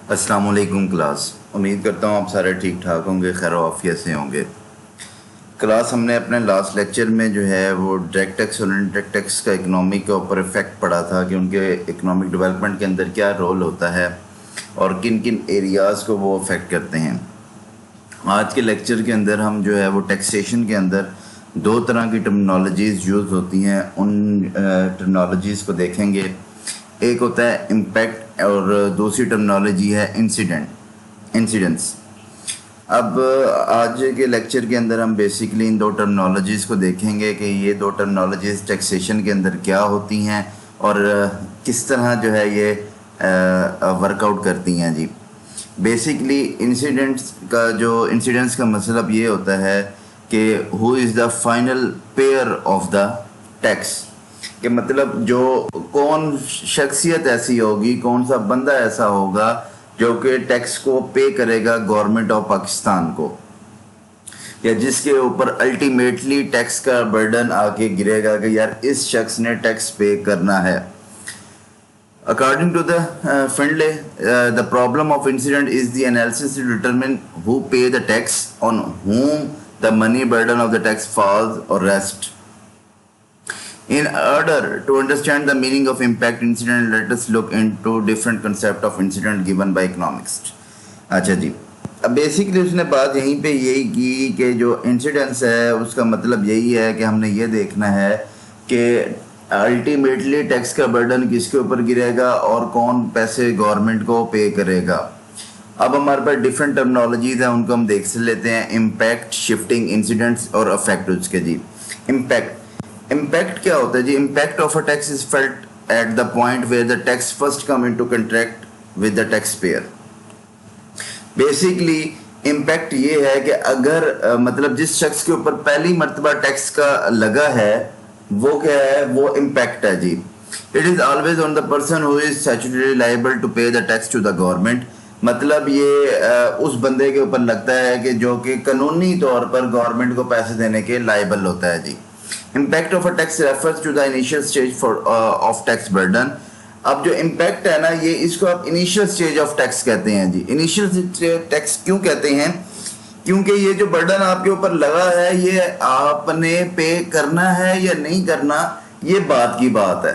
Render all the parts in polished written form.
السلام علیکم کلاس. امید کرتا ہوں آپ سارے ٹھیک ٹھاک ہوں گے، خیر و عافیت سے ہوں گے. کلاس ہم نے اپنے لاسٹ لیکچر میں جو ہے وہ ڈائریکٹ ٹیکس اور انڈائریکٹ ٹیکس کا اکنامی کے اوپر افیکٹ پڑا تھا کہ ان کے اکنامک ڈیولپمنٹ کے اندر کیا رول ہوتا ہے اور کن کن ایریاز کو وہ افیکٹ کرتے ہیں. آج کے لیکچر کے اندر ہم جو ہے وہ ٹیکسیشن کے اندر دو طرح کی ٹرمنالوجیز یوز ہوتی ہیں، ان ٹرمنالوجیز کو دیکھیں گے. ایک ہوتا ہے امپیکٹ اور دوسری ٹرمنالوجی ہے انسیڈنس. اب آج کے لیکچر کے اندر ہم بیسیکلی ان دو ٹرمنالوجیز کو دیکھیں گے کہ یہ دو ٹرمنالوجیز ٹیکسیشن کے اندر کیا ہوتی ہیں اور کس طرح جو ہے یہ ورک آؤٹ کرتی ہیں. جی بیسیکلی انسیڈنس کا مطلب یہ ہوتا ہے کہ who is the final payer of the tax, کہ مطلب جو کون شخصیت ایسی ہوگی، کون سا بندہ ایسا ہوگا جو کہ ٹیکس کو پے کرے گا گورنمنٹ آف پاکستان کو، یا جس کے اوپر الٹیمیٹلی ٹیکس کا برڈن آ کے گرے گا کہ یار اس شخص نے ٹیکس پے کرنا ہے. According to the Findlay, the problem of incident is the analysis to determine who pay the tax, on whom the money burden of the tax falls or rests. In order to understand the meaning of impact incident, let us look into different concept of incident given by economists. اچھا جی، اب basically اس نے بات یہیں پہ یہی کی کہ جو انسیڈنس ہے اس کا مطلب یہی ہے کہ ہم نے یہ دیکھنا ہے کہ الٹیمیٹلی ٹیکس کا برڈن کس کے اوپر گرے گا اور کون پیسے گورنمنٹ کو پے کرے گا. اب ہمارے پاس ڈفرینٹ ٹرمنالوجیز ہیں، ان کو ہم دیکھ لیتے ہیں. امپیکٹ، شفٹنگ، انسیڈنٹس اور افیکٹ اس کے. جی امپیکٹ کیا ہوتا ہے؟ جی impact of a tax is felt at the point where the tax first come into contract with the tax payer. Basically impact یہ ہے کہ اگر مطلب جس شخص کے اوپر پہلی مرتبہ ٹیکس کا لگا ہے وہ کیا ہے، وہ امپیکٹ ہے. جی it is always on the person who is statutory liable to pay the tax to the government. مطلب یہ اس بندے کے اوپر لگتا ہے کہ جو کہ قانونی طور پر گورنمنٹ کو پیسے دینے کے لائبل ہوتا ہے. جی impact of a tax refers to the initial stage of tax burden. اب جو امپیکٹ ہے نا، یہ اس کو آپ انیشیل اسٹیج آف ٹیکس کہتے ہیں. جی انیشیل ٹیکس کیوں کہتے ہیں؟ کیونکہ یہ جو برڈن آپ کے اوپر لگا ہے یہ آپ نے پے کرنا ہے یا نہیں کرنا، یہ بات کی بات ہے.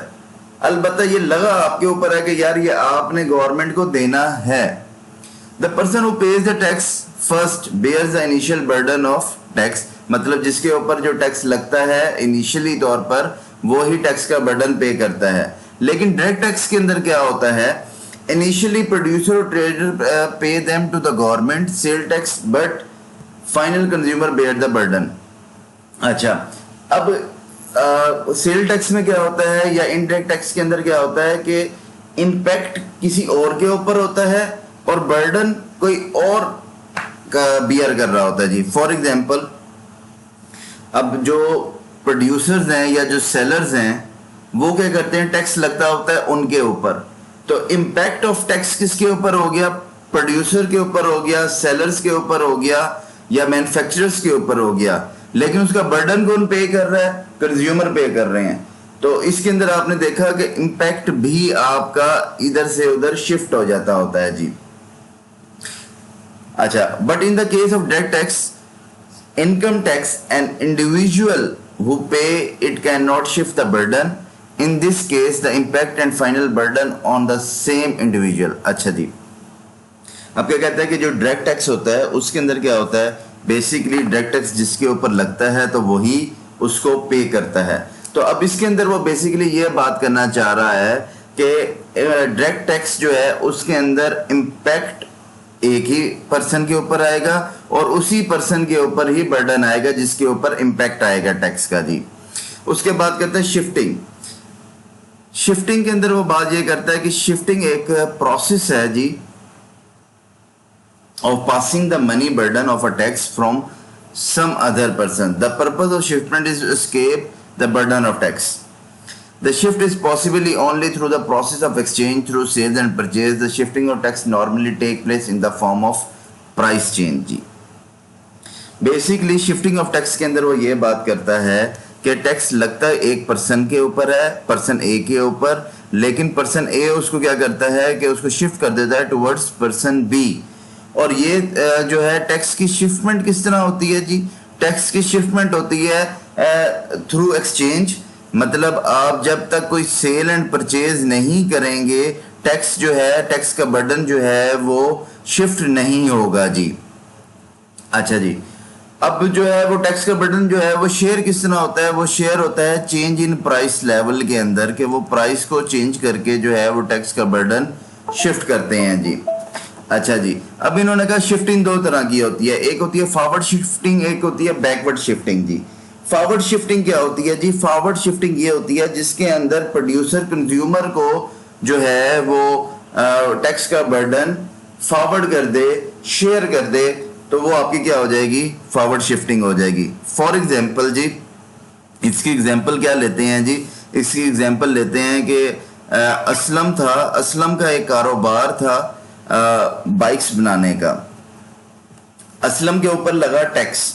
البتہ یہ لگا آپ کے اوپر ہے کہ یار یہ آپ نے گورنمنٹ کو دینا ہے. The person who pays the tax first bears the initial burden of tax. مطلب جس کے اوپر جو ٹیکس لگتا ہے انیشلی طور پر وہی ٹیکس کا برڈن پے کرتا ہے. لیکن ڈائریکٹ ٹیکس کے اندر کیا ہوتا ہے؟ انیشلی پروڈیوسر اور trader pay them to the government sale tax but final consumer bear the burden. اچھا، اب سیل ٹیکس میں کیا ہوتا ہے یا انڈائریکٹ ٹیکس کے اندر کیا ہوتا ہے کہ امپیکٹ کسی اور کے اوپر ہوتا ہے اور برڈن کوئی اور بیئر کر رہا ہوتا ہے. جی فار ایگزامپل، اب جو پروڈیوسرز ہیں یا جو سیلرز ہیں وہ کیا کرتے ہیں، ٹیکس لگتا ہوتا ہے ان کے اوپر. تو امپیکٹ آف ٹیکس کس کے اوپر ہو گیا؟ پروڈیوسر کے اوپر ہو گیا، سیلرز کے اوپر ہو گیا یا مینوفیکچررز کے اوپر ہو گیا. لیکن اس کا برڈن کون پے کر رہا ہے؟ کنزیومر پے کر رہے ہیں. تو اس کے اندر آپ نے دیکھا کہ امپیکٹ بھی آپ کا ادھر سے ادھر شفٹ ہو جاتا ہوتا ہے. جی اچھا، but in the case of direct tax income tax an individual who pay it can not shift the burden. In this case, the impact and final burden on the same individual. اچھا جی، اب کیا کہتا ہے کہ جو direct tax ہوتا ہے اس کے اندر کیا ہوتا ہے؟ بیسیکلی ڈائریکٹ ٹیکس جس کے اوپر لگتا ہے تو وہی اس کو پے کرتا ہے. تو اب اس کے اندر وہ بیسیکلی یہ بات کرنا چاہ رہا ہے کہ ڈائریکٹ ٹیکس جو ہے اس کے اندر امپیکٹ ایک ہی پرسن کے اوپر آئے گا اور اسی پرسن کے اوپر ہی برڈن آئے گا جس کے اوپر امپیکٹ آئے گا ٹیکس کا. جی اس کے بعد کہتے ہیں شفٹنگ. شفٹنگ کے اندر وہ بات یہ کرتا ہے کہ شفٹنگ ایک پروسیس ہے جی of passing the money burden of a tax from some other person. The purpose of shipment is to escape the burden of tax. The shift is possibly only through the process of exchange through sales and purchase. The shifting of tax normally take place in the form of price change. Basically shifting of tax کے اندر وہ یہ بات کرتا ہے کہ tax لگتا ہے ایک پرسن کے اوپر ہے، پرسن اے کے اوپر، لیکن پرسن اے اس کو کیا کرتا ہے کہ اس کو شفٹ کر دیتا ہے ٹورڈز پرسن بی. اور یہ جو ہے ٹیکس کی شفٹمنٹ کس طرح ہوتی ہے جی؟ ٹیکس کی شفٹمنٹ ہوتی ہے تھرو ایکسچینج. مطلب آپ جب تک کوئی سیل اینڈ پرچیز نہیں کریں گے ٹیکس جو ہے, ٹیکس کا برڈن جو ہے وہ شفٹ نہیں ہوگا جی. اچھا جی, اب جو ہے وہ ٹیکس کا برڈن جو ہے وہ شیئر کس طرح ہوتا ہے؟ وہ شیئر ہوتا ہے چینج ان پرائس لیول کے اندر, کہ وہ پرائس کو چینج کر کے جو ہے وہ ٹیکس کا برڈن شفٹ کرتے ہیں جی. اچھا جی, اب انہوں نے کہا شفٹنگ دو طرح کی ہوتی ہے, ایک ہوتی ہے فارورڈ شفٹنگ, ایک ہوتی ہے بیکورڈ شفٹنگ جی. فارورڈ شفٹنگ کیا ہوتی ہے جی؟ فارورڈ شفٹنگ یہ ہوتی ہے جس کے اندر پروڈیوسر کنزیومر کو جو ہے وہ ٹیکس کا برڈن فارورڈ کر دے, شیئر کر دے, تو وہ آپ کی کیا ہو جائے گی؟ فارورڈ شفٹنگ ہو جائے گی. فار ایگزامپل جی, اس کی ایگزامپل کیا لیتے ہیں جی؟ اس کی ایگزامپل لیتے ہیں کہ اسلم تھا, اسلم کا ایک کاروبار تھا بائکس بنانے کا. اسلم کے اوپر لگا ٹیکس.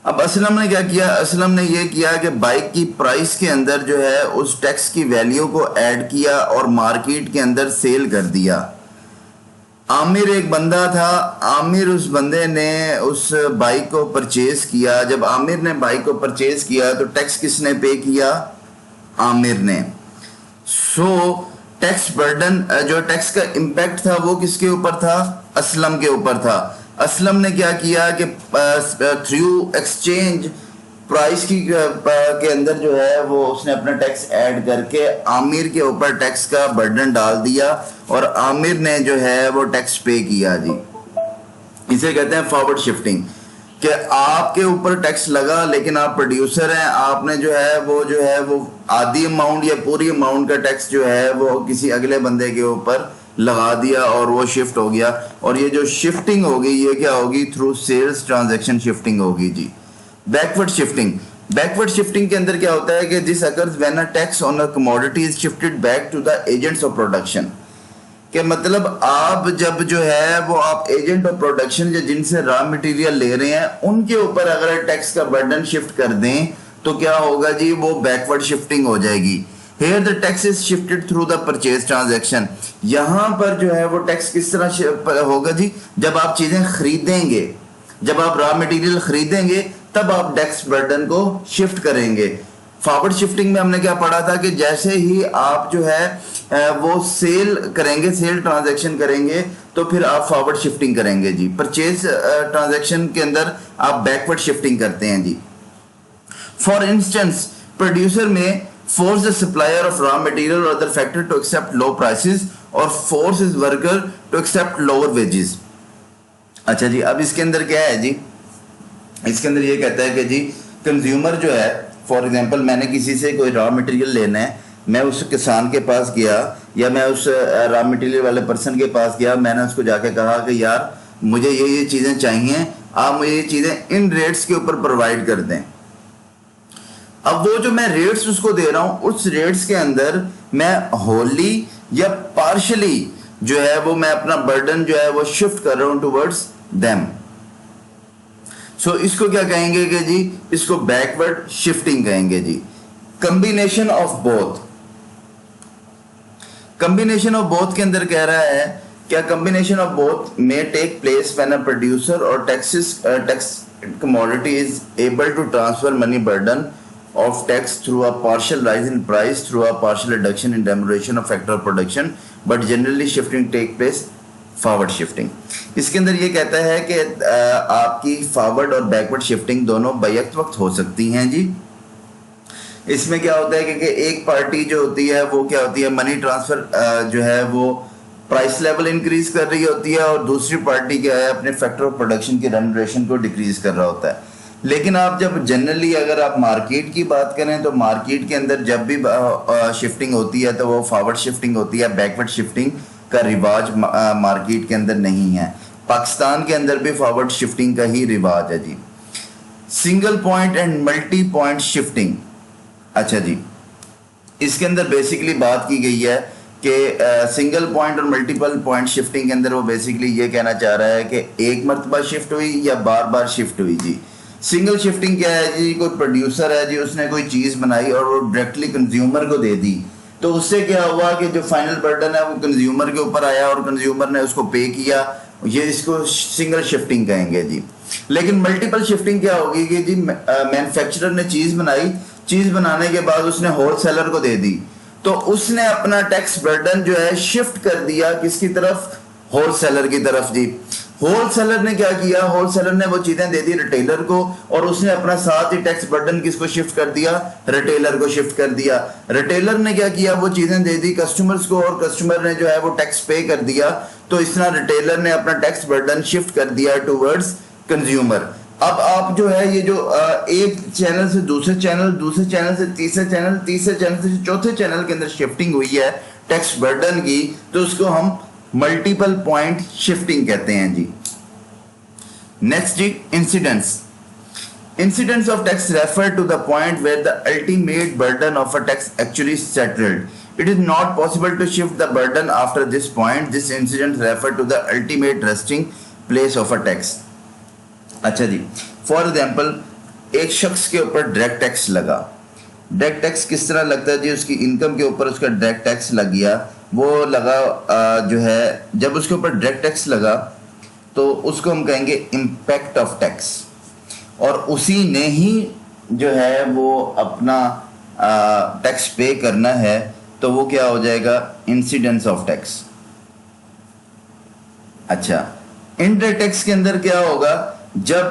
اب اسلم نے کیا کیا؟ اسلم نے یہ کیا کہ بائک کی پرائس کے اندر جو ہے اس ٹیکس کی ویلیو کو ایڈ کیا اور مارکیٹ کے اندر سیل کر دیا. عامر ایک بندہ تھا, عامر اس بندے نے اس بائک کو پرچیز کیا. جب عامر نے بائک کو پرچیز کیا تو ٹیکس کس نے پے کیا؟ عامر نے. سو ٹیکس برڈن, جو ٹیکس کا امپیکٹ تھا وہ کس کے اوپر تھا؟ اسلم کے اوپر تھا. اسلم نے کیا کیا کہ تھرو ایکسچینج پرائس کی کے اندر جو ہے وہ اس نے اپنا ٹیکس ایڈ کر کے عامر کے اوپر ٹیکس کا برڈن ڈال دیا اور عامر نے جو ہے وہ ٹیکس پے کیا جی. اسے کہتے ہیں فارورڈ شفٹنگ, کہ آپ کے اوپر ٹیکس لگا لیکن آپ پروڈیوسر ہیں, آپ نے جو ہے وہ آدھی اماؤنٹ یا پوری اماؤنٹ کا ٹیکس جو ہے وہ کسی اگلے بندے کے اوپر لگا دیا اور وہ شفٹ ہو گیا. اور یہ جو شفٹنگ ہوگی یہ کیا ہوگی؟ تھرو سیلز ٹرانزیکشن شفٹنگ ہوگی جی. بیکورڈ شفٹنگ, بیکورڈ شفٹنگ کے اندر کیا ہوتا ہے کہ this occurs when a tax on a commodity is shifted back to the agents of production. کہ مطلب آپ جب جو ہے وہ آپ ایجنٹ آف پروڈکشن جن سے را مٹیریل لے رہے ہیں ان کے اوپر اگر ٹیکس کا برڈن شفٹ کر دیں تو کیا ہوگا جی؟ وہ بیکورڈ شفٹنگ ہو جائے گی. Here the tax is shifted through the purchase transaction. یہاں پر جو ہے وہ ٹیکس کس طرح ہوگا جی؟ جب آپ چیزیں خریدیں گے, جب آپ را مٹیریل خریدیں گے تب آپ ٹیکس برڈن کو شفٹ کریں گے. فارورڈ شفٹنگ میں ہم نے کیا پڑھا تھا کہ جیسے ہی آپ جو ہے وہ سیل کریں گے, سیل ٹرانزیکشن کریں گے تو پھر آپ فارورڈ شفٹنگ کریں گے جی. پرچیز ٹرانزیکشن کے اندر آپ بیکورڈ شفٹنگ کرتے ہیں جی. فار انسٹنس پروڈیوسر میں force the supplier of raw material or other factor to accept low prices or force his worker to accept lower wages. اچھا جی, اب اس کے اندر کیا ہے جی؟ اس کے اندر یہ کہتا ہے کہ جی کنزیومر جو ہے, فار ایگزامپل میں نے کسی سے کوئی را مٹیریل لینا ہے, میں اس کسان کے پاس گیا یا میں اس را مٹیریل والے پرسن کے پاس گیا, میں نے اس کو جا کے کہا کہ یار مجھے یہ چیزیں چاہیے, آپ مجھے یہ چیزیں ان ریٹس کے اوپر پرووائڈ کر دیں. اب وہ جو میں ریٹس اس کو دے رہا ہوں اس ریٹس کے اندر میں ہوللی یا پارشلی جو ہے وہ میں اپنا برڈن جو ہے وہ شفٹ کر رہا ہوں ٹورڈز دیم. سو اس کو کیا کہیں گے کہ جی اس کو بیکورڈ شفٹنگ کہیں گے جی. Combination of both, combination of both کے اندر کہہ رہا ہے کیا combination of both may take place when a producer or tax commodity is able to transfer money burden of tax through a partial rise in price through a partial reduction in remuneration of factor of production, but generally shifting take place forward shifting. اس کے اندر یہ کہتا ہے کہ آپ کی forward اور backward shifting دونوں back وقت ہو سکتی ہیں جی. اس میں کیا ہوتا ہے کہ ایک پارٹی جو ہوتی ہے وہ کیا ہوتی ہے, منی ٹرانسفر جو ہے وہ پرائس لیول انکریز کر رہی ہوتی ہے اور دوسری پارٹی کیا ہے اپنے فیکٹر آف پروڈکشن کی ریمونریشن کو ڈیکریز کر رہا ہوتا ہے. لیکن آپ جب جنرلی اگر آپ مارکیٹ کی بات کریں تو مارکیٹ کے اندر جب بھی شفٹنگ ہوتی ہے تو وہ فارورڈ شفٹنگ ہوتی ہے, بیکورڈ شفٹنگ کا رواج مارکیٹ کے اندر نہیں ہے. پاکستان کے اندر بھی فارورڈ شفٹنگ کا ہی رواج ہے جی. Single point and multi point shifting. اچھا جی, اس کے اندر بیسیکلی بات کی گئی ہے کہ سنگل پوائنٹ اور ملٹیپل پوائنٹ شفٹنگ کے اندر وہ بیسیکلی یہ کہنا چاہ رہا ہے کہ ایک مرتبہ شفٹ ہوئی یا بار بار شفٹ ہوئی جی. سنگل شفٹنگ کیا ہے جی؟ کوئی پروڈیوسر ہے جی, اس نے کوئی چیز بنائی اور وہ ڈائریکٹلی کنزیومر کو دے دی. تو اس سے کیا ہوا کہ جو فائنل برڈن ہے وہ کنزیومر کے اوپر آیا اور کنزیومر نے اس کو پے کیا. یہ اس کو سنگل شفٹنگ کہیں گے جی. لیکن ملٹیپل شفٹنگ کیا ہوگی کہ جی مینوفیکچرر نے چیز بنائی, چیز بنانے کے بعد اس نے ہول سیلر کو دے دی, تو اس نے اپنا ٹیکس برڈن جو ہے شفٹ کر دیا کس کی طرف, ہول سیلر کی طرف جی. ہول سیلر نے کیا کیا, ہول سیلر نے وہ چیزیں دے دی ریٹیلر کو, اور اس نے اپنا ساتھ ہی ٹیکس برڈن کس کو شفٹ کر دیا, ریٹیلر کو شفٹ کر دیا. ریٹیلر نے کیا کیا, وہ چیزیں دے دی کسٹمرز کو, اور کسٹمر نے جو ہے وہ ٹیکس پے کر دیا. تو اس طرح ریٹیلر نے اپنا ٹیکس برڈن شفٹ کر دیا ٹوورڈز کنزیومر. اب آپ جو ہے یہ جو ایک چینل سے دوسرے چینل, دوسرے چینل سے تیسرے چینل, تیسرے چینل سے چوتھے چینل کے اندر شفٹنگ ہوئی ہے ٹیکس برڈن کی, تو اس کو ہم ملٹیپل پوائنٹ شفٹنگ کہتے ہیں جی. نیکسٹ جی, incidence. Incidence of tax refer to the point where the ultimate burden of a tax actually settled. It is not possible to shift the burden after this point. This incident refer to the ultimate resting place of a tax. اچھا جی, for example ایک شخص کے اوپر direct tax لگا. Direct tax کس طرح لگتا ہے جی, اس کی انکم کے اوپر اس کا ڈائریکٹ ٹیکس لگ گیا. وہ لگا جو ہے, جب اس کے اوپر ڈائریکٹ ٹیکس لگا تو اس کو ہم کہیں گے امپیکٹ آف ٹیکس, اور اسی نے ہی جو ہے وہ اپنا ٹیکس پے کرنا ہے, تو وہ کیا ہو جائے گا, انسیڈنس آف ٹیکس. اچھا, انڈائریکٹ ٹیکس کے اندر کیا ہوگا, جب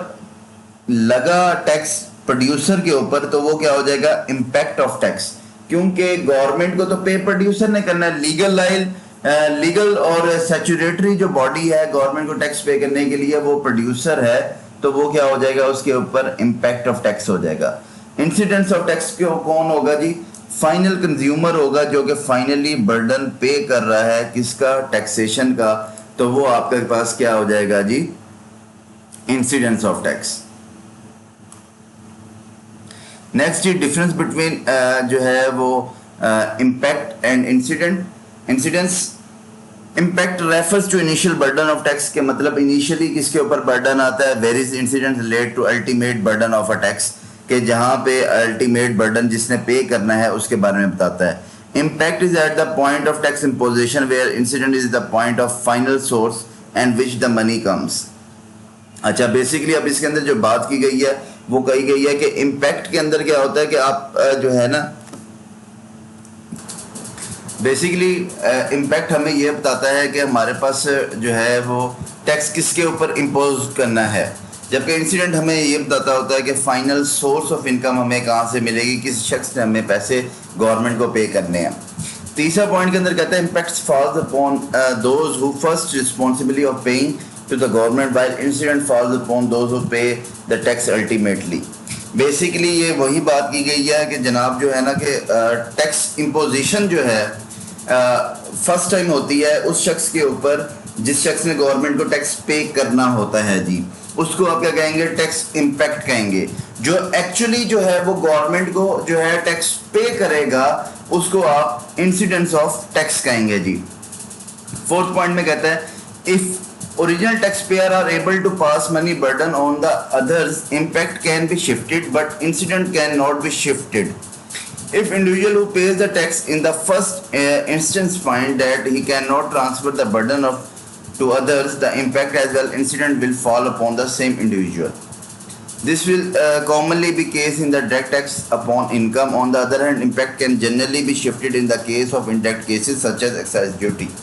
لگا ٹیکس پروڈیوسر کے اوپر تو وہ کیا ہو جائے گا, امپیکٹ آف ٹیکس, کیونکہ گورنمنٹ کو تو پے پروڈیوسر نے کرنا ہے. لیگل اور سیچوریٹری جو باڈی ہے گورنمنٹ کو ٹیکس پے کرنے کے لیے وہ پروڈیوسر ہے, تو وہ کیا ہو جائے گا, اس کے اوپر امپیکٹ آف ٹیکس ہو جائے گا. انسیڈنس آف ٹیکس کون ہوگا جی, فائنل کنزیومر ہوگا جو کہ فائنلی برڈن پے کر رہا ہے کس کا, ٹیکسیشن کا, تو وہ آپ کے پاس کیا ہو جائے گا جی, انسیڈنس آف ٹیکس. نیکسٹ جی, ڈفرنس بٹوین جو ہے وہ impact and incident. Incidence, impact refers to initial burden of tax, کے مطلب انیشیلی کس کے اوپر برڈن آتا ہے, whereas incident relate to ultimate burden of a tax, کہ جہاں پہ الٹیمیٹ برڈن جس نے پے کرنا ہے اس کے بارے میں بتاتا ہے. Impact is at the point of tax imposition where incident is the point of final source and which the money comes. اچھا, بیسیکلی اب اس کے اندر جو بات کی گئی ہے وہ کہی گئی ہے کہ امپیکٹ کے اندر کیا ہوتا ہے کہ آپ جو ہے نا, بیسیکلی امپیکٹ ہمیں یہ بتاتا ہے کہ ہمارے پاس جو ہے وہ ٹیکس کس کے اوپر امپوز کرنا ہے, جبکہ انسیڈنٹ ہمیں یہ بتاتا ہوتا ہے کہ فائنل سورس آف انکم ہمیں کہاں سے ملے گی, کس شخص نے ہمیں پیسے گورنمنٹ کو پے کرنے ہیں. تیسرا پوائنٹ کے اندر کہتا ہے impacts falls upon those who first responsibility of paying to the government while incident falls upon those who pay the tax ultimately. Basically یہ وہی بات کی گئی ہے کہ جناب جو ہے نا کہ ٹیکس امپوزیشن جو ہے فرسٹ ٹائم ہوتی ہے اس شخص کے اوپر جس شخص نے گورنمنٹ کو ٹیکس پے کرنا ہوتا ہے جی, اس کو آپ کیا کہیں گے, ٹیکس امپیکٹ کہیں گے. جو ایکچولی جو ہے وہ گورنمنٹ کو جو ہے ٹیکس پے کرے گا اس کو آپ انسیڈنس آف ٹیکس کہیں گے جی. فورتھ پوائنٹ میں کہتا ہے if original taxpayer are able to pass money burden on the others, impact can be shifted but incident cannot be shifted. If individual who pays the tax in the first instance find that he cannot transfer the burden of to others, the impact as well incident will fall upon the same individual. This will commonly be case in the direct tax upon income. On the other hand, impact can generally be shifted in the case of indirect cases such as excise duty.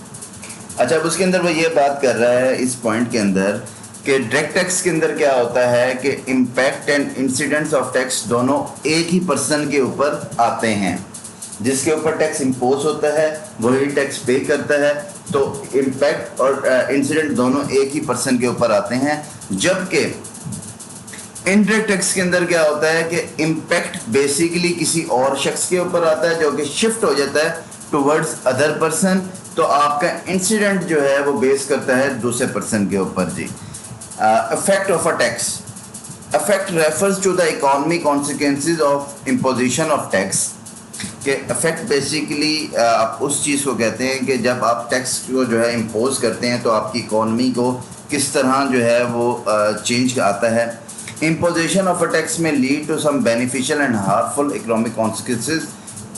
اچھا, اب اس کے اندر وہ یہ بات کر رہا ہے اس پوائنٹ کے اندر کہ ڈائریکٹ ٹیکس کے اندر کیا ہوتا ہے کہ impact and incidence of tax دونوں ایک ہی پرسن کے اوپر آتے ہیں. جس کے اوپر ٹیکس امپوز ہوتا ہے وہی ٹیکس پے کرتا ہے, تو امپیکٹ اور انسیڈنٹ دونوں ایک ہی پرسن کے اوپر آتے ہیں. جبکہ انڈائریکٹ ٹیکس کے اندر کیا ہوتا ہے کہ امپیکٹ بیسیکلی کسی اور شخص کے اوپر آتا ہے جو کہ شفٹ ہو جاتا ہے ٹوورڈز ادر پرسن, تو آپ کا انسیڈنٹ جو ہے وہ بیس کرتا ہے دوسرے پرسن کے اوپر جی. Effect of a tax, effect refers to the economy consequences of imposition of tax, کہ افیکٹ بیسیکلی آپ اس چیز کو کہتے ہیں کہ جب آپ ٹیکس کو جو ہے امپوز کرتے ہیں تو آپ کی اکانومی کو کس طرح جو ہے وہ چینج آتا ہے. Imposition of a tax may lead to some beneficial and harmful economic consequences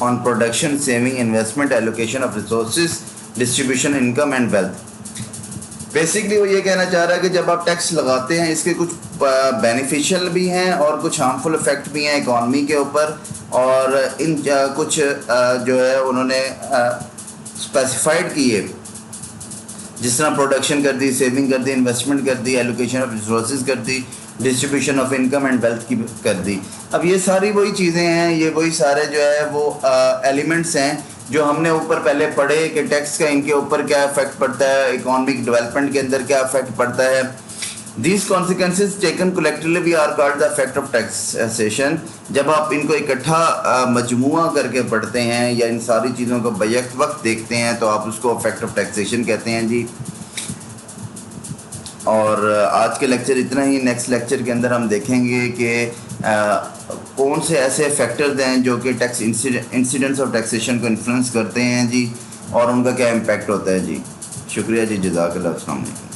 on production, saving, investment, allocation of resources, distribution, income and wealth. Basically وہ یہ کہنا چاہ رہا ہے کہ جب آپ ٹیکس لگاتے ہیں اس کے کچھ بینیفیشیل بھی ہیں اور کچھ ہارمفل افیکٹ بھی ہیں اکانومی کے اوپر، اور ان کچھ جو ہے انہوں نے اسپیسیفائڈ کیے، جس طرح پروڈکشن کر دی، سیونگ کر دی، انویسٹمنٹ کر دی، ایلوکیشن آف ریسورسز کر دی، distribution of income and wealth کی کر دی. اب یہ ساری وہی چیزیں ہیں، یہ وہی سارے جو ہے وہ ایلیمنٹس ہیں جو ہم نے اوپر پہلے پڑھے کہ ٹیکس کا ان کے اوپر کیا افیکٹ پڑتا ہے، اکانومک ڈیولپمنٹ کے اندر کیا افیکٹ پڑتا ہے. These consequences taken collectively are called the effect of taxation. جب آپ ان کو اکٹھا مجموعہ کر کے پڑھتے ہیں یا ان ساری چیزوں کو بیک وقت دیکھتے ہیں تو آپ اس کو افیکٹ آف ٹیکسیشن کہتے ہیں جی. اور آج کے لیکچر اتنا ہی. نیکسٹ لیکچر کے اندر ہم دیکھیں گے کہ کون سے ایسے فیکٹرز ہیں جو کہ ٹیکس انسیڈنٹس آف ٹیکسیشن کو انفلوئنس کرتے ہیں جی، اور ان کا کیا امپیکٹ ہوتا ہے جی. شکریہ جی، جزاک اللہ، السلام علیکم.